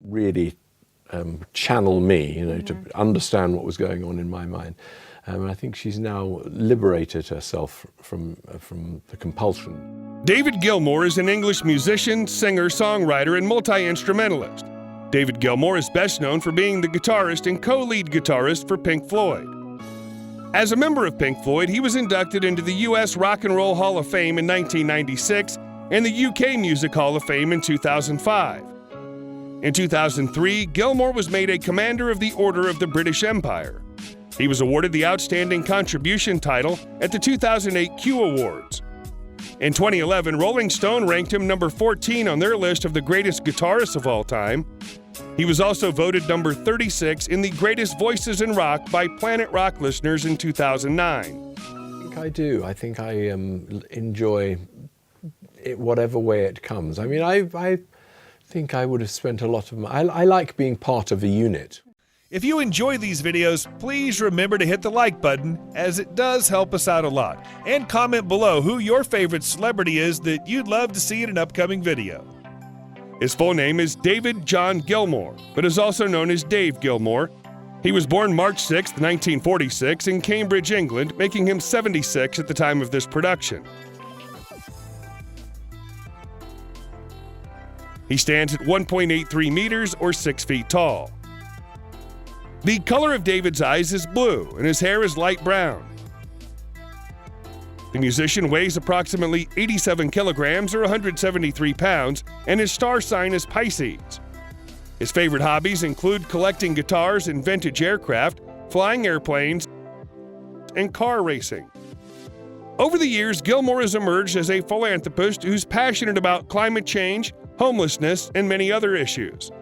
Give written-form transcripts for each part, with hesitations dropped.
really channel me, to understand what was going on in my mind. And I think she's now liberated herself from the compulsion. David Gilmour is an English musician, singer, songwriter, and multi-instrumentalist. David Gilmour is best known for being the guitarist and co-lead guitarist for Pink Floyd. As a member of Pink Floyd, he was inducted into the U.S. Rock and Roll Hall of Fame in 1996 and the UK Music Hall of Fame in 2005. In 2003, Gilmour was made a Commander of the Order of the British Empire. He was awarded the Outstanding Contribution title at the 2008 Q Awards. In 2011, Rolling Stone ranked him number 14 on their list of the greatest guitarists of all time. He was also voted number 36 in the Greatest Voices in Rock by Planet Rock listeners in 2009. I think I do. I think I enjoy it whatever way it comes. I mean, I think I would have spent a lot of I like being part of a unit. If you enjoy these videos, please remember to hit the like button, as it does help us out a lot. And comment below who your favorite celebrity is that you'd love to see in an upcoming video. His full name is David John Gilmour, but is also known as Dave Gilmour. He was born March 6, 1946 in Cambridge, England, making him 76 at the time of this production. He stands at 1.83 meters or 6 feet tall. The color of David's eyes is blue and his hair is light brown. The musician weighs approximately 87 kilograms or 173 pounds, and his star sign is Pisces. His favorite hobbies include collecting guitars and vintage aircraft, flying airplanes, and car racing. Over the years, Gilmour has emerged as a philanthropist who's passionate about climate change, homelessness, and many other issues.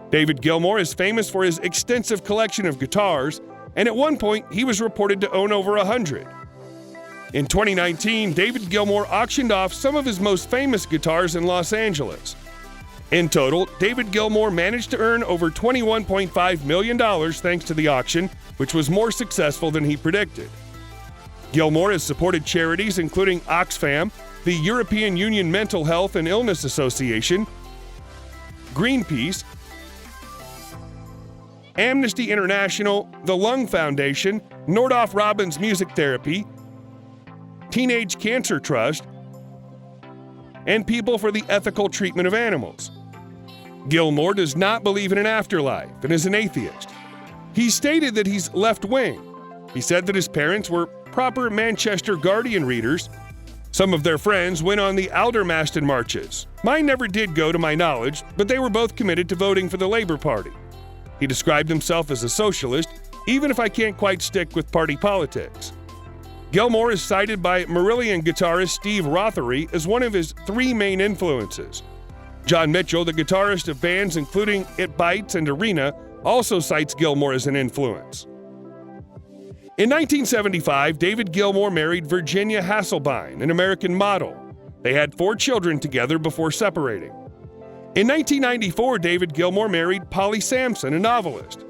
David Gilmour is famous for his extensive collection of guitars, and at one point he was reported to own over 100. In 2019, David Gilmour auctioned off some of his most famous guitars in Los Angeles. In total, David Gilmour managed to earn over $21.5 million thanks to the auction, which was more successful than he predicted. Gilmour has supported charities including Oxfam, the European Union Mental Health and Illness Association, Greenpeace, Amnesty International, the Lung Foundation, Nordhoff Robbins Music Therapy, Teenage Cancer Trust, and People for the Ethical Treatment of Animals. Gilmour does not believe in an afterlife and is an atheist. He stated that he's left-wing. He said that his parents were proper Manchester Guardian readers. Some of their friends went on the Aldermaston marches. Mine never did go to my knowledge, but they were both committed to voting for the Labour Party. He described himself as a socialist, even if I can't quite stick with party politics. Gilmour is cited by Marillion guitarist Steve Rothery as one of his 3 main influences. John Mitchell, the guitarist of bands including It Bites and Arena, also cites Gilmour as an influence. In 1975, David Gilmour married Virginia Hasselbein, an American model. They had 4 children together before separating. In 1994, David Gilmour married Polly Sampson, a novelist.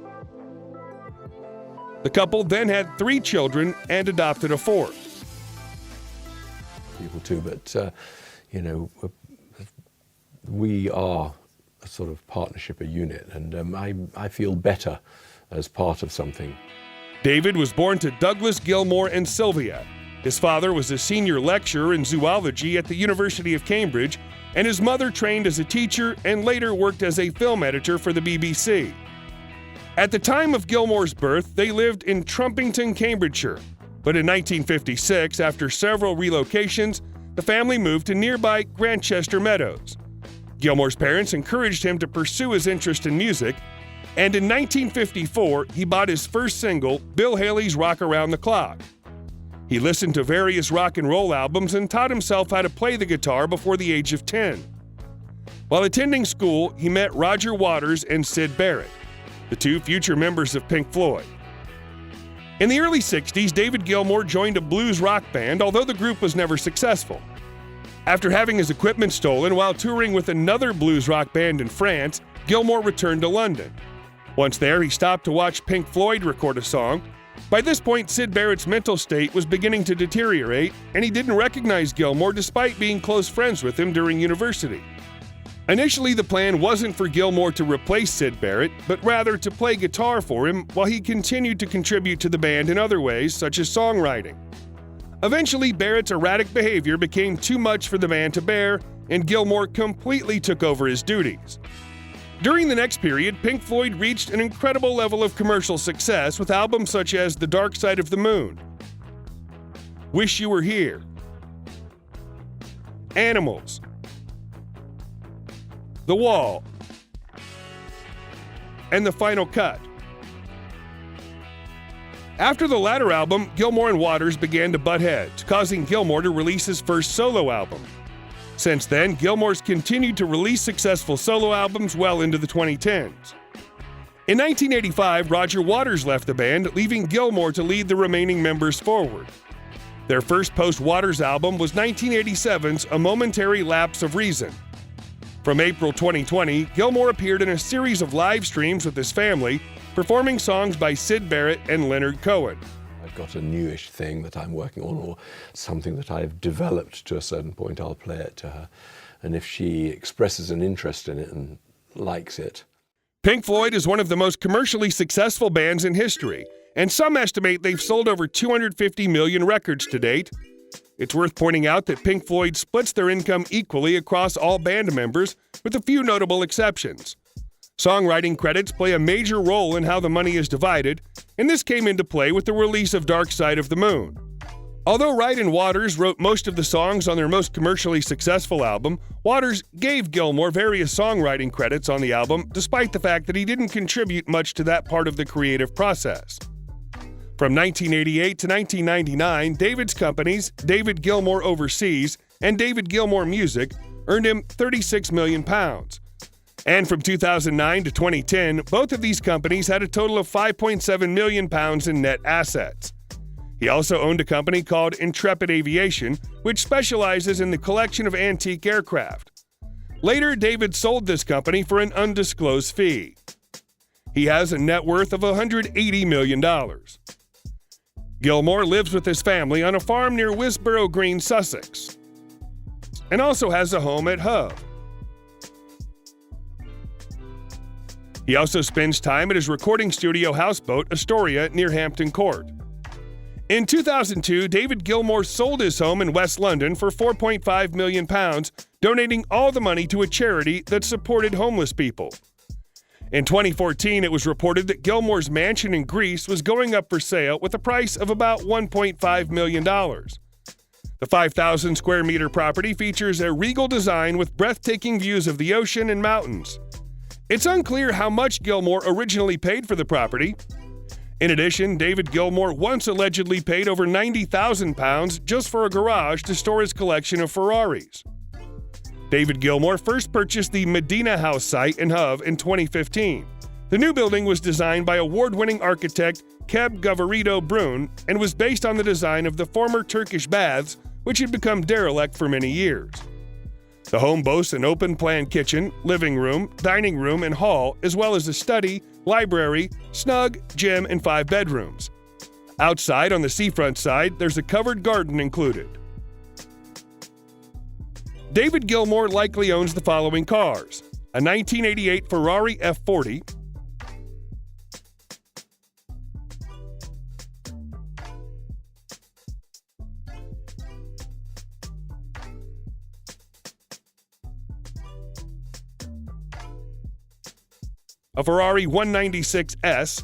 The couple then had 3 children and adopted a 4th. People too, but we are a sort of partnership, a unit, and I feel better as part of something. David was born to Douglas Gilmour and Sylvia. His father was a senior lecturer in zoology at the University of Cambridge, and his mother trained as a teacher and later worked as a film editor for the BBC. At the time of Gilmour's birth, they lived in Trumpington, Cambridgeshire, but in 1956, after several relocations, the family moved to nearby Grantchester Meadows. Gilmour's parents encouraged him to pursue his interest in music, and in 1954, he bought his first single, Bill Haley's Rock Around the Clock. He listened to various rock and roll albums and taught himself how to play the guitar before the age of 10. While attending school, he met Roger Waters and Syd Barrett, the 2 future members of Pink Floyd. In the early 60s, David Gilmour joined a blues rock band, although the group was never successful. After having his equipment stolen while touring with another blues rock band in France, Gilmour returned to London. Once there, he stopped to watch Pink Floyd record a song. By this point, Syd Barrett's mental state was beginning to deteriorate, and he didn't recognize Gilmour despite being close friends with him during university. Initially, the plan wasn't for Gilmour to replace Syd Barrett, but rather to play guitar for him while he continued to contribute to the band in other ways, such as songwriting. Eventually, Barrett's erratic behavior became too much for the band to bear, and Gilmour completely took over his duties. During the next period, Pink Floyd reached an incredible level of commercial success with albums such as The Dark Side of the Moon, Wish You Were Here, Animals, The Wall, and The Final Cut. After the latter album, Gilmour and Waters began to butt heads, causing Gilmour to release his first solo album. Since then, Gilmour's continued to release successful solo albums well into the 2010s. In 1985, Roger Waters left the band, leaving Gilmour to lead the remaining members forward. Their first post-Waters album was 1987's A Momentary Lapse of Reason. From April 2020, Gilmour appeared in a series of live streams with his family, performing songs by Syd Barrett and Leonard Cohen. I've got a newish thing that I'm working on, or something that I've developed to a certain point, I'll play it to her. And if she expresses an interest in it and likes it. Pink Floyd is one of the most commercially successful bands in history, and some estimate they've sold over 250 million records to date. It's worth pointing out that Pink Floyd splits their income equally across all band members, with a few notable exceptions. Songwriting credits play a major role in how the money is divided, and this came into play with the release of Dark Side of the Moon. Although Wright and Waters wrote most of the songs on their most commercially successful album, Waters gave Gilmour various songwriting credits on the album, despite the fact that he didn't contribute much to that part of the creative process. From 1988 to 1999, David's companies, David Gilmour Overseas and David Gilmour Music, earned him £36 million. And from 2009 to 2010, both of these companies had a total of £5.7 million in net assets. He also owned a company called Intrepid Aviation, which specializes in the collection of antique aircraft. Later, David sold this company for an undisclosed fee. He has a net worth of $180 million. Gilmour lives with his family on a farm near Wisborough Green, Sussex, and also has a home at Hove. He also spends time at his recording studio houseboat, Astoria, near Hampton Court. In 2002, David Gilmour sold his home in West London for £4.5 million, donating all the money to a charity that supported homeless people. In 2014, it was reported that Gilmour's mansion in Greece was going up for sale with a price of about $1.5 million. The 5,000 square meter property features a regal design with breathtaking views of the ocean and mountains. It's unclear how much Gilmour originally paid for the property. In addition, David Gilmour once allegedly paid over £90,000 just for a garage to store his collection of Ferraris. David Gilmour first purchased the Medina House site in Hove in 2015. The new building was designed by award-winning architect Keb Gavarito Brun and was based on the design of the former Turkish baths, which had become derelict for many years. The home boasts an open-plan kitchen, living room, dining room, and hall, as well as a study, library, snug, gym, and 5 bedrooms. Outside on the seafront side, there's a covered garden included. David Gilmour likely owns the following cars: a 1988 Ferrari F40, a Ferrari 196S,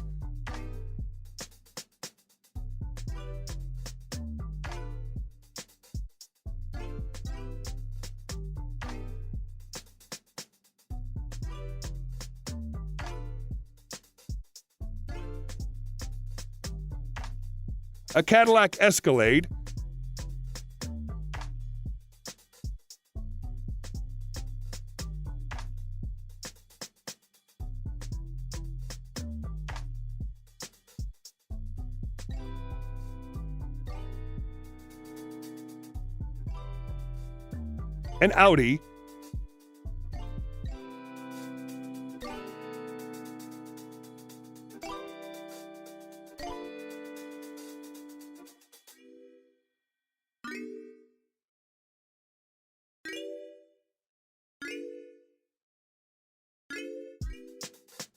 a Cadillac Escalade, an Audi,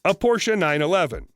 a Porsche 911.